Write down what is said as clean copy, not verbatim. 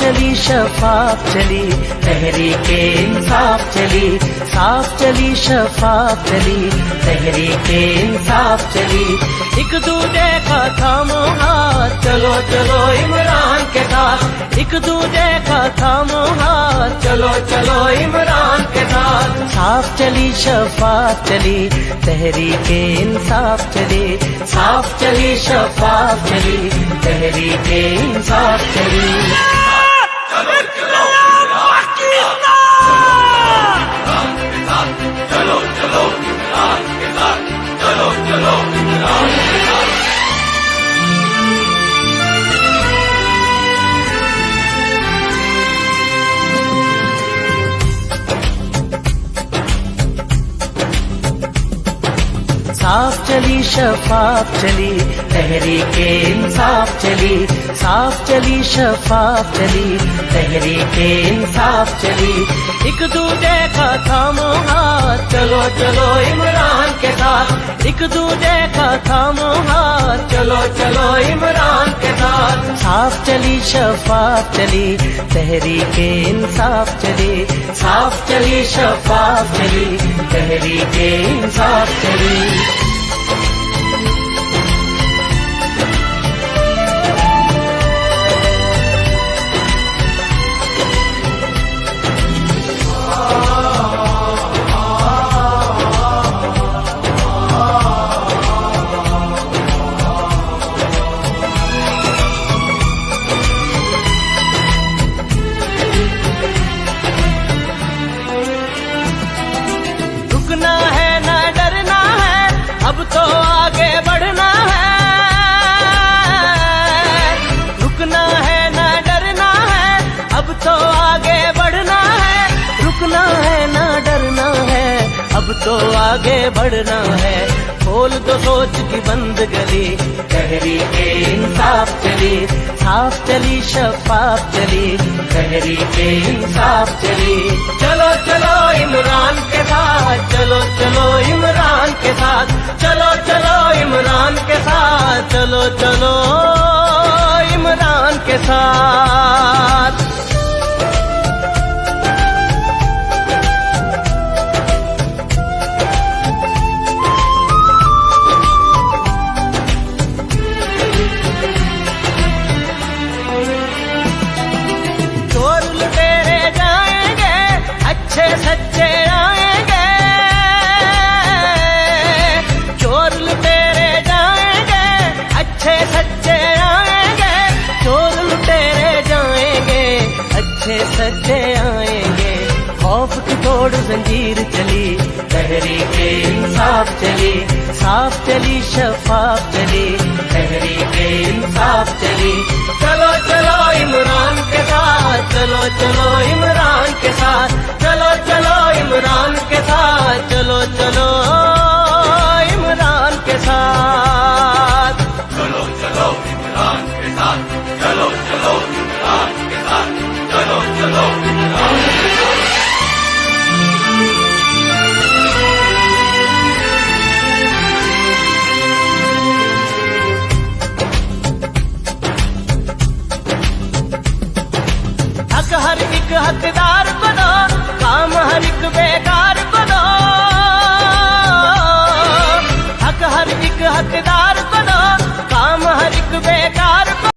चली शफाफ चली तहरीके इंसाफ चली, साफ चली शफाफ चली तहरीके इंसाफ चली। एक दूजे का थामो हाथ चलो चलो इमरान के साथ, एक दूजे का थामो हाथ चलो चलो इमरान के साथ। साफ चली शफाफ चली तहरीके इंसाफ चली, साफ चली शफाफ चली तहरीके इंसाफ चली। चलो चलो चलो चलो इमरान के साथ, चलो चलो इमरान के साथ। साफ चली शफाफ चली तहरीके इंसाफ चली, साफ चली शफाफ चली तहरीके इंसाफ चली। एक दूजे का थामो हाथ चलो चलो इमरान के साथ, एक दूजे का थामो हाथ चलो चलो इमरान के साथ। साफ चली शफाफ चली तहरीके इंसाफ चली, साफ चली शफाफ चली तहरीके इंसाफ चली। रुकना है ना डरना है अब तो आगे बढ़ना है, रुकना है ना डरना है अब तो आगे बढ़ना है, रुकना है ना डरना है अब तो आगे बढ़ना है। खोल दो सोच की बंद गली तहरीके इंसाफ चली, साफ चली शफाफ चली तहरीके इंसाफ चली। चलो चलो इमरान के साथ, चलो चलो इमरान के साथ, चलो चलो इमरान के साथ, चलो चलो इमरान के साथ। चोर लुटेरे जाएंगे अच्छे सच्चे आएंगे, चोर लुटेरे जाएंगे अच्छे सच्चे आएंगे, चोर लुटेरे जाएंगे अच्छे सच्चे आएंगे। खौफ की तोड़ जंजीर चली तहरीके इंसाफ चली, साफ चली शफाफ चली तहरीके इंसाफ चली। चलो चलो इमरान के साथ, चलो चलो इमरान के साथ, चलो चलो इमरान के साथ, चलो चलो इमरान के साथ। चलो चलो इमरान के साथ, चलो चलो इमरान के साथ, चलो चलो इमरान के साथ। हक हर एक हकदार